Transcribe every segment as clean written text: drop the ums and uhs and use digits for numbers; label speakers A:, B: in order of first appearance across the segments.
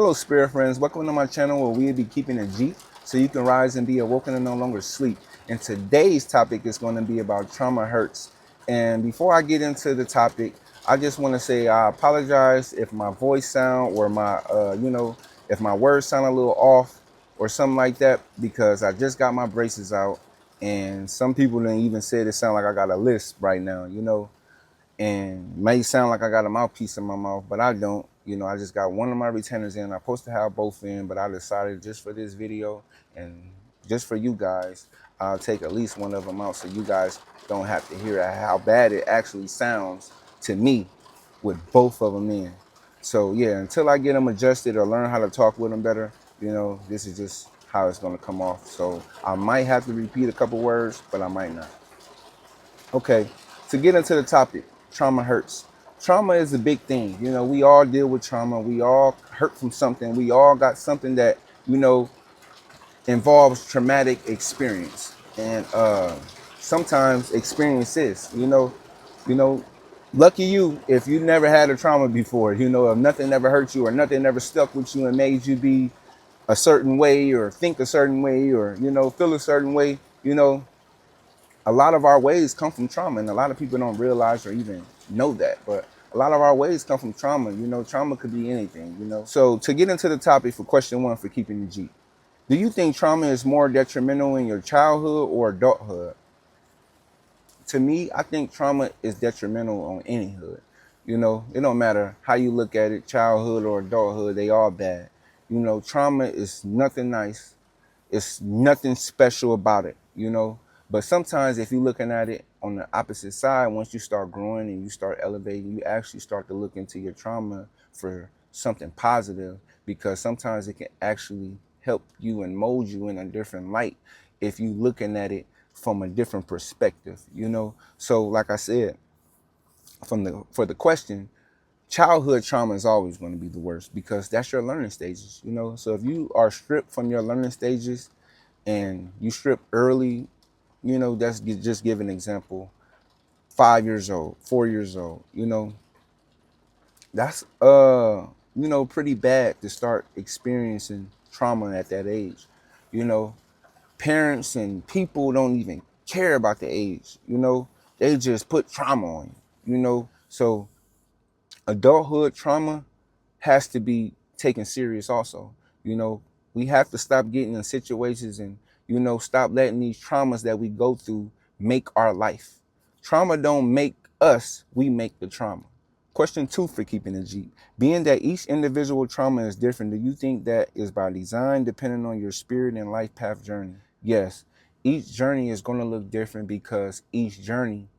A: Hello spirit friends, welcome to my channel where we'll be keeping a Jeep so you can rise and be awoken and no longer sleep. And today's topic is going to be about trauma hurts. And before I get into the topic, I just want to say I apologize if my voice sound or my if my words sound a little off or something like that, because I just got my braces out and some people didn't even say it sound like I got a lisp right now, and may sound like I got a mouthpiece in my mouth, but I don't. I just got one of my retainers in. I'm supposed to have both in, but I decided just for this video and just for you guys, I'll take at least one of them out so you guys don't have to hear how bad it actually sounds to me with both of them in. So yeah, until I get them adjusted or learn how to talk with them better, this is just how it's gonna come off. So I might have to repeat a couple words, but I might not. Okay, to get into the topic, trauma hurts. Trauma is a big thing. We all deal with trauma. We all hurt from something. We all got something that, involves traumatic experience. And sometimes experiences, lucky you if you never had a trauma before, if nothing ever hurt you or nothing ever stuck with you and made you be a certain way or think a certain way or, feel a certain way, a lot of our ways come from trauma, and a lot of people don't realize or even know that. But a lot of our ways come from trauma. Trauma could be anything, So to get into the topic for question one for keeping the Jeep, do you think trauma is more detrimental in your childhood or adulthood? To me, I think trauma is detrimental on any hood. It don't matter how you look at it, childhood or adulthood, they all bad. Trauma is nothing nice. It's nothing special about it, But sometimes if you're looking at it on the opposite side, once you start growing and you start elevating, you actually start to look into your trauma for something positive, because sometimes it can actually help you and mold you in a different light if you're looking at it from a different perspective, So like I said, for the question, childhood trauma is always going to be the worst because that's your learning stages, So if you are stripped from your learning stages and you strip early, that's just give an example, 5 years old, 4 years old, that's, pretty bad to start experiencing trauma at that age. Parents and people don't even care about the age, they just put trauma on you, So adulthood trauma has to be taken serious also. We have to stop getting in situations and, stop letting these traumas that we go through make our life. Trauma don't make us, we make the trauma. Question two for keeping the Jeep. Being that each individual trauma is different, do you think that is by design, depending on your spirit and life path journey? Yes, each journey is going to look different because each journey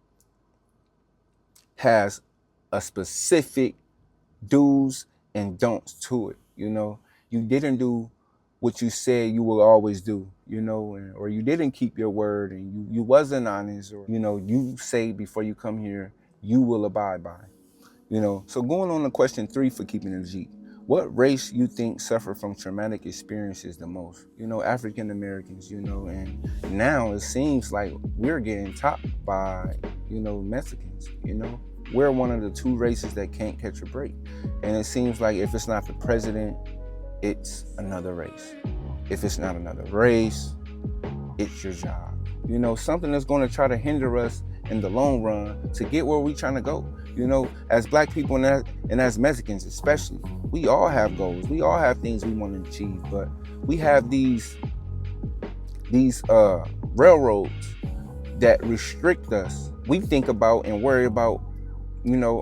A: has a specific do's and don'ts to it. You didn't do what you said you will always do, or you didn't keep your word and you wasn't honest, or, you say before you come here, you will abide by, So going on to question three for keeping the Jeep, what race you think suffer from traumatic experiences the most? African Americans, and now it seems like we're getting topped by, Mexicans, We're one of the two races that can't catch a break. And it seems like if it's not the president, it's another race. If it's not another race, it's your job. Something that's going to try to hinder us in the long run to get where we're trying to go. As Black people and as Mexicans especially, we all have goals. We all have things we want to achieve, but we have these railroads that restrict us. We think about and worry about,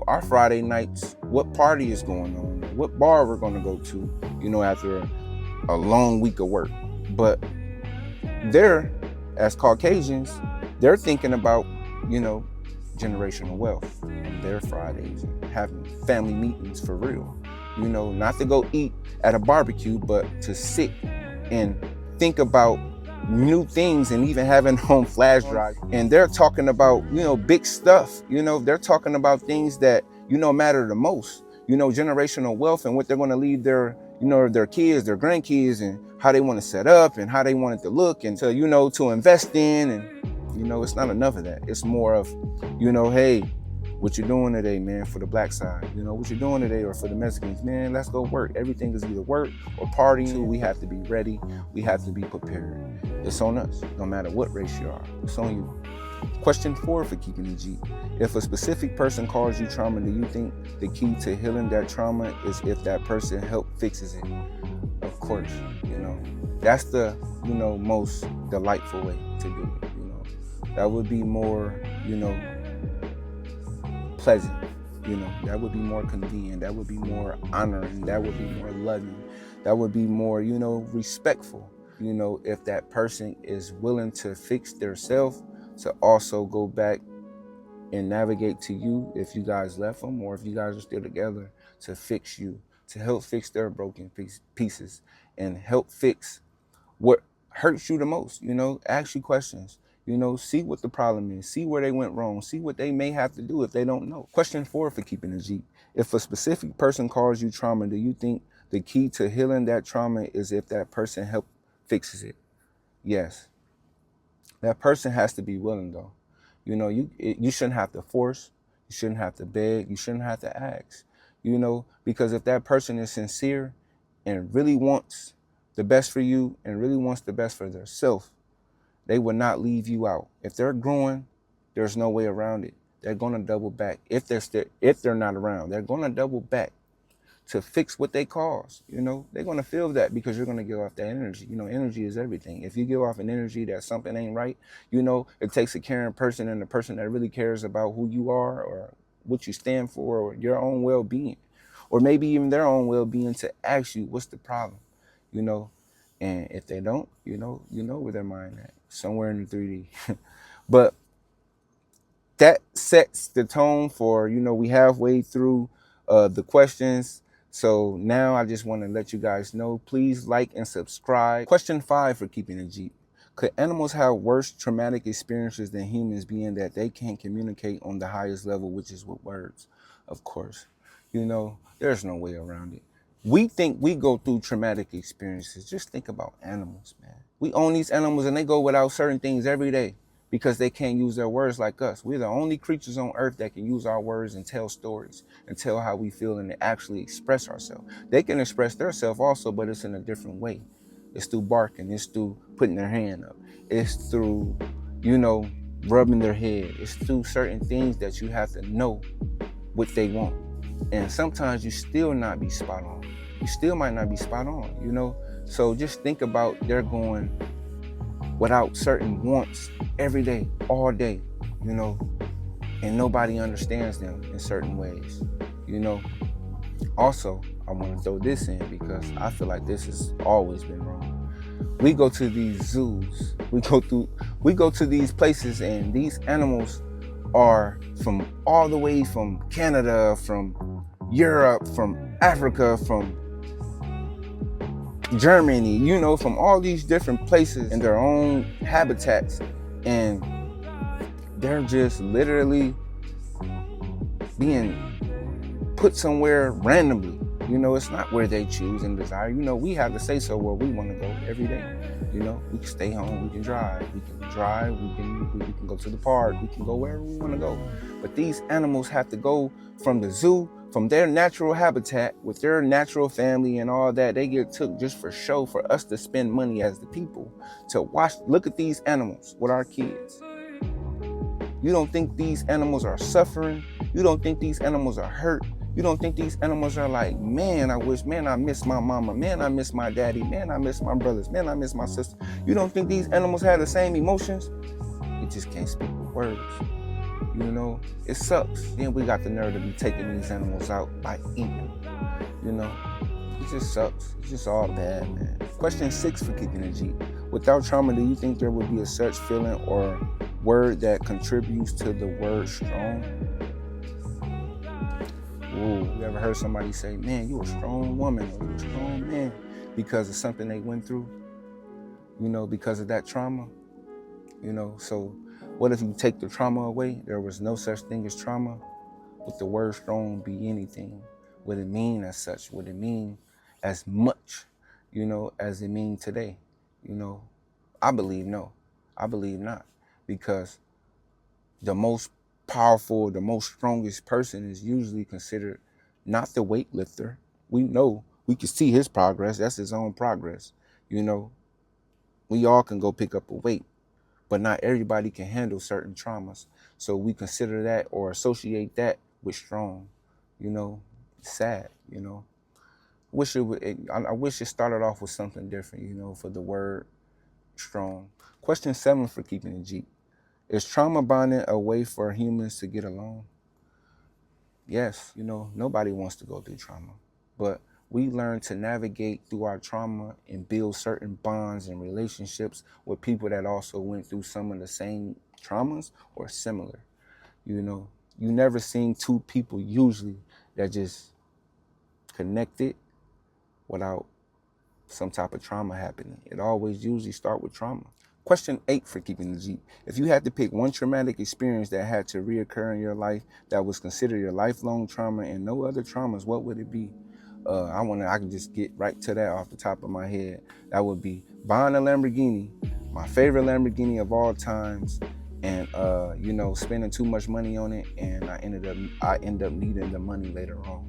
A: our Friday nights, what party is going on, what bar we're going to go to, after a long week of work. But they're, as Caucasians, they're thinking about, generational wealth on their Fridays and having family meetings for real, not to go eat at a barbecue, but to sit and think about new things and even having home flash drive. And they're talking about, big stuff, they're talking about things that, matter the most, generational wealth and what they're going to leave their, their kids, their grandkids, and how they want to set up and how they want it to look and to, to invest in. And, it's not enough of that. It's more of, hey, What you doing today, man, for the black side? You know, what you doing today, or for the Mexicans? Man, let's go work. Everything is either work or partying. We have to be ready. We have to be prepared. It's on us, no matter what race you are. It's on you. Question 4 for Keeping It Jeep. If a specific person caused you trauma, do you think the key to healing that trauma is if that person helped fixes it? Of course, you know, that's the, you know, most delightful way to do it. You know, that would be more, you know, pleasant. You know, that would be more convenient. That would be more honoring. That would be more loving. That would be more, you know, respectful. You know, if that person is willing to fix their self, to also go back and navigate to you if you guys left them, or if you guys are still together, to fix you, to help fix their broken pieces and help fix what hurts you the most. You know, ask you questions, you know, see what the problem is, see where they went wrong, see what they may have to do if they don't know. Question 4 for Keeping It Jeep. If a specific person caused you trauma, do you think the key to healing that trauma is if that person help fixes it? Yes. That person has to be willing, though. You know, you shouldn't have to force, you shouldn't have to beg, you shouldn't have to ask, you know, because if that person is sincere and really wants the best for you and really wants the best for themselves, they will not leave you out. If they're growing, there's no way around it. They're gonna double back. If they're not around, they're gonna double back to fix what they cause. You know, they're gonna feel that because you're gonna give off that energy. You know, energy is everything. If you give off an energy that something ain't right, you know, it takes a caring person and a person that really cares about who you are or what you stand for or your own well-being, or maybe even their own well-being, to ask you what's the problem, you know. And if they don't, you know where their mind at, somewhere in the 3D. But that sets the tone for, you know, we halfway through the questions. So now I just want to let you guys know, please like and subscribe. Question 5 for Keeping It Jeep. Could animals have worse traumatic experiences than humans, being that they can't communicate on the highest level, which is with words? Of course. You know, there's no way around it. We think we go through traumatic experiences. Just think about animals, man. We own these animals and they go without certain things every day because they can't use their words like us. We're the only creatures on earth that can use our words and tell stories and tell how we feel and actually express ourselves. They can express themselves also, but it's in a different way. It's through barking. It's through putting their hand up. It's through, you know, rubbing their head. It's through certain things that you have to know what they want. And sometimes you still not be spot on. You still might not be spot on, you know? So just think about they're going without certain wants every day, all day, you know, and nobody understands them in certain ways, you know. Also, I want to throw this in because I feel like this has always been wrong. We go to these zoos, we go to these places, and these animals are from all the way from Canada, from Europe, from Africa, from Germany, you know, from all these different places in their own habitats, and they're just literally being put somewhere randomly. You know, it's not where they choose and desire. You know, we have to say so where we want to go every day. You know, we can stay home, we can drive, we can go to the park, we can go wherever we want to go. But these animals have to go from the zoo, from their natural habitat with their natural family and all that. They get took just for show, for us to spend money as the people to look at these animals with our kids. You don't think these animals are suffering? You don't think these animals are hurt? You don't think these animals are like, man, I miss my mama, man, I miss my daddy, man, I miss my brothers, man, I miss my sister. You don't think these animals have the same emotions? You just can't speak with words. You know, it sucks. Then we got the nerve to be taking these animals out by eating. You know, it just sucks. It's just all bad, man. Question 6 for Keeping It Jeep. Without trauma, do you think there would be a such feeling or word that contributes to the word strong? Ooh, you ever heard somebody say, man, you a strong woman or you a strong man because of something they went through? You know, because of that trauma? You know, so what if you take the trauma away? There was no such thing as trauma. Would the word strong be anything? Would it mean as such? Would it mean as much, you know, as it means today? You know, I believe no. I believe not. Because the most powerful, the most strongest person is usually considered not the weightlifter. We know, we can see his progress. That's his own progress. You know, we all can go pick up a weight, but not everybody can handle certain traumas. So we consider that or associate that with strong. You know, it's sad, you know. I wish it started off with something different, you know, for the word strong. Question 7 for Keeping It Jeep. Is trauma bonding a way for humans to get along? Yes, you know, nobody wants to go through trauma, but we learn to navigate through our trauma and build certain bonds and relationships with people that also went through some of the same traumas or similar. You know, you never seen two people usually that just connected without some type of trauma happening. It always usually start with trauma. Question 8 for Keeping the Jeep. If you had to pick one traumatic experience that had to reoccur in your life that was considered your lifelong trauma and no other traumas, what would it be? I can just get right to that off the top of my head. That would be buying a Lamborghini, my favorite Lamborghini of all times, and you know, spending too much money on it, and I end up needing the money later on,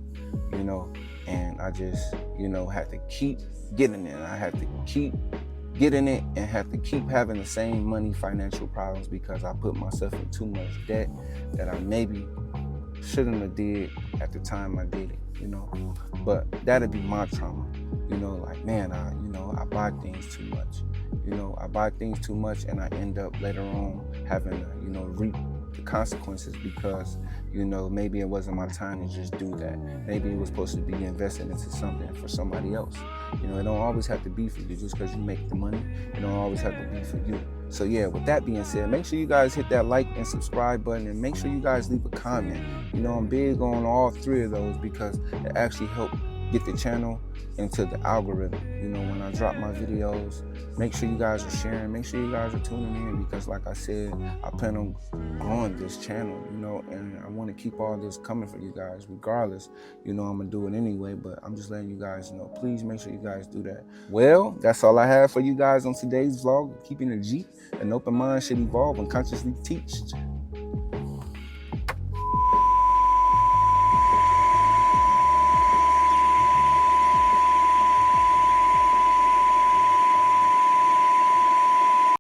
A: you know, and I just, you know, had to keep getting it. I had to keep getting it and have to keep having the same money financial problems because I put myself in too much debt that I maybe shouldn't have did at the time I did it, you know. But that'd be my trauma, you know, like, man, I buy things too much, you know, I buy things too much and I end up later on having to, you know, reap the consequences because, you know, maybe it wasn't my time to just do that. Maybe it was supposed to be invested into something for somebody else. You know, it don't always have to be for you just because you make the money. It don't always have to be for you. So yeah, with that being said, make sure you guys hit that like and subscribe button and make sure you guys leave a comment. You know, I'm big on all 3 of those because it actually helps get the channel into the algorithm. You know, when I drop my videos, make sure you guys are sharing, make sure you guys are tuning in because like I said, I plan on growing this channel, you know, and I want to keep all this coming for you guys regardless. You know, I'm gonna do it anyway, but I'm just letting you guys know, please make sure you guys do that. Well, that's all I have for you guys on today's vlog, Keeping It Jeep. An open mind should evolve and consciously teach.